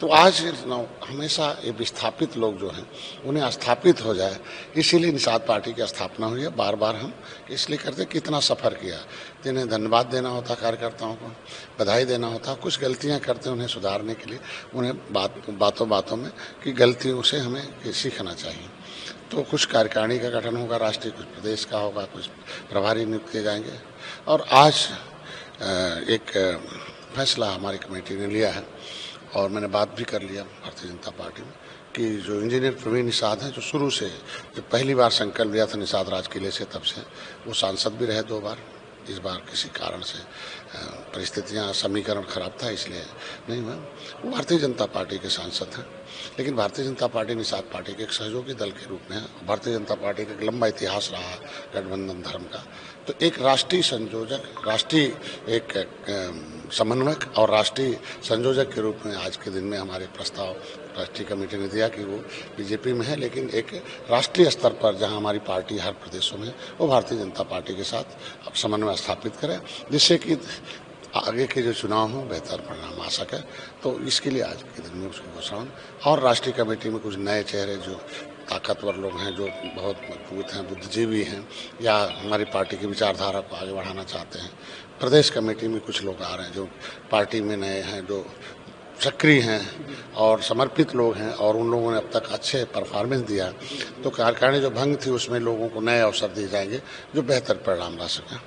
तो आज हमेशा ये विस्थापित लोग जो हैं उन्हें स्थापित हो जाए, इसीलिए निषाद पार्टी की स्थापना हुई है। बार बार हम इसलिए करते, कितना सफ़र किया, तो इन्हें धन्यवाद देना होता, कार्यकर्ताओं को बधाई देना होता। कुछ गलतियां करते हैं, उन्हें सुधारने के लिए उन्हें बातों बातों में कि गलतियों से हमें सीखना चाहिए। तो कुछ कार्यकारिणी का गठन होगा राष्ट्रीय, कुछ प्रदेश का होगा, कुछ प्रभारी नियुक्त किए जाएंगे। और आज एक फैसला हमारी कमेटी ने लिया है और मैंने बात भी कर लिया भारतीय जनता पार्टी में कि जो इंजीनियर प्रवीण निषाद हैं, जो शुरू से जब पहली बार संकल्प लिया था निषाद राज किले से, तब से वो सांसद भी रहे 2 बार। इस बार किसी कारण से परिस्थितियां, समीकरण खराब था, इसलिए नहीं हुआ। वो भारतीय जनता पार्टी के सांसद हैं, लेकिन भारतीय जनता पार्टी निषाद पार्टी के एक सहयोगी दल के रूप में है। भारतीय जनता पार्टी का एक लंबा इतिहास रहा गठबंधन धर्म का। तो एक राष्ट्रीय संयोजक, राष्ट्रीय एक समन्वयक और राष्ट्रीय संयोजक के रूप में आज के दिन में हमारे प्रस्ताव राष्ट्रीय कमेटी ने दिया कि वो बीजेपी में है, लेकिन एक राष्ट्रीय स्तर पर जहां हमारी पार्टी हर प्रदेशों में, वो भारतीय जनता पार्टी के साथ अब समन्वय स्थापित करे, जिससे कि आगे के जो चुनाव हों बेहतर परिणाम आ सके। तो इसके लिए आज के दिन में उसकी घोषणा। और राष्ट्रीय कमेटी में कुछ नए चेहरे, जो ताकतवर लोग हैं, जो बहुत मजबूत हैं, बुद्धिजीवी हैं, या हमारी पार्टी की विचारधारा को आगे बढ़ाना चाहते हैं। प्रदेश कमेटी में कुछ लोग आ रहे हैं जो पार्टी में नए हैं, जो सक्रिय हैं और समर्पित लोग हैं, और उन लोगों ने अब तक अच्छे परफॉर्मेंस दिया। तो कार्यकारिणी जो भंग थी उसमें लोगों को नए अवसर दिए जाएंगे जो बेहतर परिणाम ला सकें।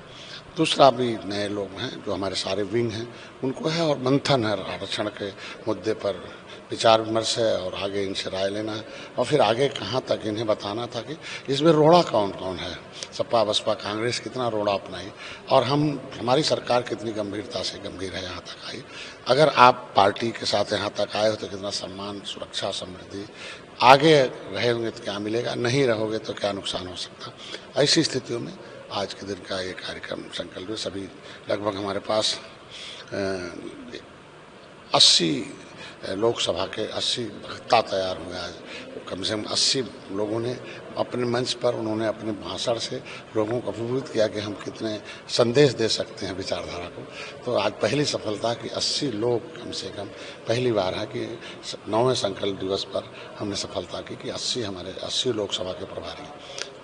दूसरा भी नए लोग हैं जो हमारे सारे विंग हैं, उनको है और मंथन है आरक्षण के मुद्दे पर विचार विमर्श है, और आगे इनसे राय लेना है, और फिर आगे कहाँ तक इन्हें बताना था कि इसमें रोड़ा कौन कौन है, सपा बसपा कांग्रेस कितना रोड़ा अपनाई, और हमारी सरकार कितनी गंभीरता से गंभीर है यहाँ तक आई। अगर आप पार्टी के साथ यहाँ तक आए हो तो कितना सम्मान, सुरक्षा, समृद्धि, आगे रहेंगे तो क्या मिलेगा, नहीं रहोगे तो क्या नुकसान हो सकता। ऐसी स्थितियों में आज के दिन का ये कार्यक्रम संकल्प में सभी लगभग हमारे पास 80 लोकसभा के 80 वक्ता तैयार हुए। आज कम से कम 80 लोगों ने अपने मंच पर, उन्होंने अपने भाषण से लोगों को अभिभूत किया कि हम कितने संदेश दे सकते हैं विचारधारा को। तो आज पहली सफलता कि 80 लोग कम से कम, पहली बार है कि 9वें संकल्प दिवस पर हमने सफलता की कि 80 हमारे 80 लोकसभा के प्रभारी,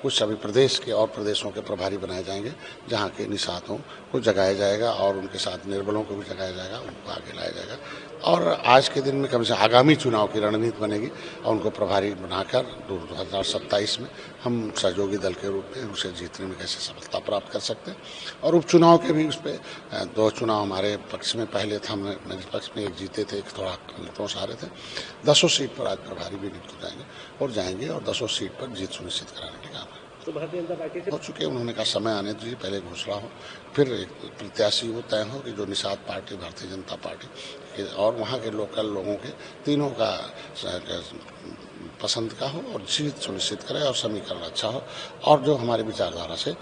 कुछ अभी प्रदेश के और प्रदेशों के प्रभारी बनाए जाएंगे, जहाँ के निषादों को जगाया जाएगा और उनके साथ निर्बलों को भी जगाया जाएगा, उनको आगे लाया जाएगा। और आज के दिन में कम से आगामी चुनाव की रणनीति बनेगी और उनको प्रभारी बनाकर 2027 में हम सहयोगी दल के रूप में उसे जीतने में कैसे सफलता प्राप्त कर सकते हैं। और उपचुनाव के भी उस पर 2 चुनाव हमारे पक्ष में पहले था, हमने मेरे पक्ष में एक जीते थे, एक थोड़ा कम से हारे थे। 10 सीट पर आज प्रभारी भी नियुक्त हो जाएंगे और 10 सीट पर जीत सुनिश्चित कराने के काम है। तो भारतीय जनता पार्टी से हो चुके, उन्होंने कहा समय आने दीजिए, पहले घोषणा हो, फिर एक प्रत्याशी वो तय हो कि जो निषाद पार्टी, भारतीय जनता पार्टी के और वहाँ के लोकल लोगों के तीनों का पसंद का हो और जीत सुनिश्चित करे और समीकरण अच्छा हो और जो हमारी विचारधारा से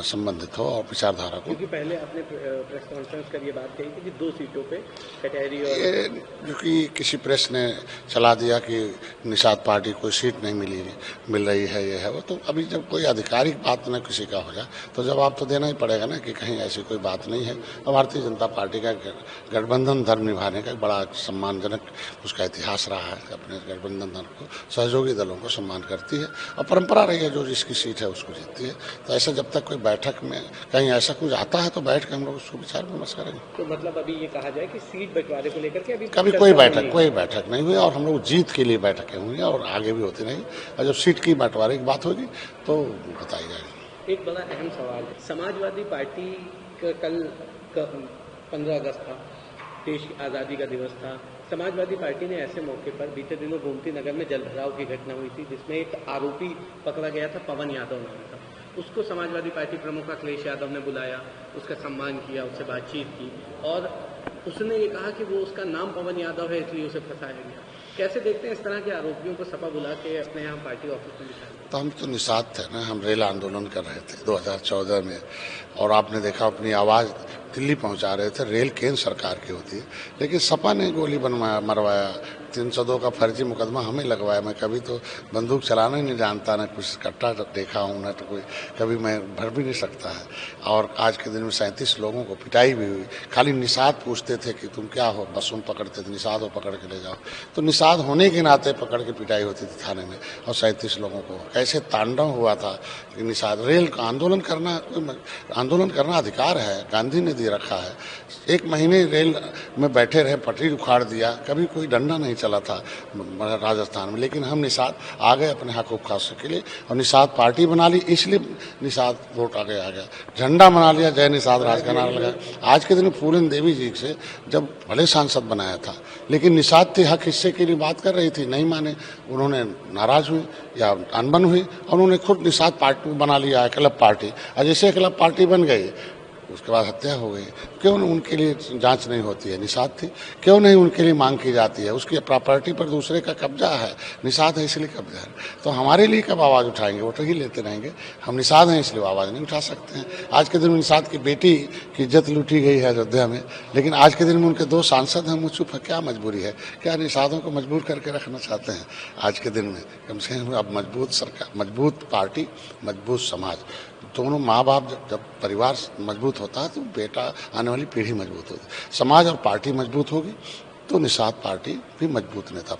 संबंधित हो और विचारधारा को, क्योंकि पहले आपने प्रेस कॉन्फ्रेंस कर ये बात कही थी कि 2 सीटों पे कटहरी और क्योंकि किसी प्रेस ने चला दिया कि निषाद पार्टी कोई सीट नहीं मिल रही है, ये है वो। तो अभी जब कोई आधिकारिक बात न किसी का हो जाए तो जवाब तो देना ही पड़ेगा ना कि कहीं ऐसी कोई बात नहीं है। और भारतीय जनता पार्टी का गठबंधन धर्म निभाने का बड़ा सम्मानजनक उसका इतिहास रहा है, अपने गठबंधन धर्म को, सहयोगी दलों को सम्मान करती है और परंपरा रही है, जो जिसकी सीट है उसको जीतती है। तो ऐसा जब तक कोई बैठक में कहीं ऐसा कुछ आता है तो बैठ के हम लोग उसको विचार विमर्श करेंगे। तो मतलब अभी ये कहा जाए कि सीट बंटवारे को लेकर के अभी कभी कोई बैठक नहीं हुई और हम लोग जीत के लिए बैठकें हुई और आगे भी होती रहेंगी, और जब सीट की बंटवारे की बात होगी तो बताई जाएगी। एक बड़ा अहम सवाल है, समाजवादी पार्टी का कल 15 अगस्त था, देश की आज़ादी का दिवस था। समाजवादी पार्टी ने ऐसे मौके पर बीते दिनों गोमती नगर में जल भराव की घटना हुई थी, जिसमें एक आरोपी पकड़ा गया था, पवन यादव नाम था। उसको समाजवादी पार्टी प्रमुख अखिलेश यादव ने बुलाया, उसका सम्मान किया, उससे बातचीत की और उसने ये कहा कि वो उसका नाम पवन यादव है इसलिए उसे फंसाया गया। कैसे देखते हैं इस तरह के आरोपियों को सपा बुला के अपने यहाँ पार्टी ऑफिस में बिठाया? तो हम तो निषाद थे ना, हम रेल आंदोलन कर रहे थे 2014 में, और आपने देखा अपनी आवाज़ दिल्ली पहुंचा रहे थे। रेल केंद्र सरकार की होती है, लेकिन सपा ने गोली मरवाया, 302 का फर्जी मुकदमा हमें लगवाया। मैं कभी तो बंदूक चलाना ही नहीं जानता, ना कुछ कट्टा देखा हूँ, ना तो कोई कभी मैं भर भी नहीं सकता है। और आज के दिन में 37 लोगों को पिटाई भी हुई। खाली निषाद पूछते थे कि तुम क्या हो, बस उन पकड़ते थे, निषाद हो पकड़ के ले जाओ। तो निषाद होने के नाते पकड़ के पिटाई होती थी थाने में, और 37 लोगों को कैसे तांडव हुआ था कि निषाद रेल का आंदोलन करना अधिकार है, गांधी ने दे रखा है। 1 महीने रेल में बैठे रहे, पटरी उखाड़ दिया, कभी कोई डंडा नहीं चला था राजस्थान में। लेकिन हम निषाद आ गए अपने हक उपखास के लिए, और निषाद पार्टी बना ली, इसलिए निषाद वोट आगे आ गया, झंडा बना लिया, जय निषाद राज का नारा लगा। आज के दिन पूरन देवी जी से जब भले सांसद बनाया था, लेकिन निषाद थे हक हिस्से के लिए बात कर रही थी, नहीं माने, उन्होंने नाराज हुई या अनबन हुई, और उन्होंने खुद निषाद पार्टी बना लिया है, क्लब पार्टी। और जैसे क्लब पार्टी बन गई, उसके बाद हत्या हो गई। क्यों उनके लिए जांच नहीं होती है? निषाद थी, क्यों नहीं उनके लिए मांग की जाती है? उसकी प्रॉपर्टी पर दूसरे का कब्जा है, निषाद है इसलिए कब्जा है। तो हमारे लिए कब आवाज़ उठाएंगे? वो तो ही लेते रहेंगे। हम निषाद हैं इसलिए आवाज़ नहीं उठा सकते हैं। आज के दिन में निषाद की बेटी की इज्जत लूटी गई है अयोध्या में, लेकिन आज के दिन में उनके 2 सांसद हैं, मुझ चुप है। क्या मजबूरी है? क्या निषादों को मजबूर करके रखना चाहते हैं? आज के दिन में कम से कम अब मजबूत सरकार, मजबूत पार्टी, मजबूत समाज, दोनों माँ बाप जब परिवार मजबूत होता है तो बेटा, आने वाली पीढ़ी मजबूत होती है। समाज और पार्टी मजबूत होगी तो निषाद पार्टी भी मजबूत नेता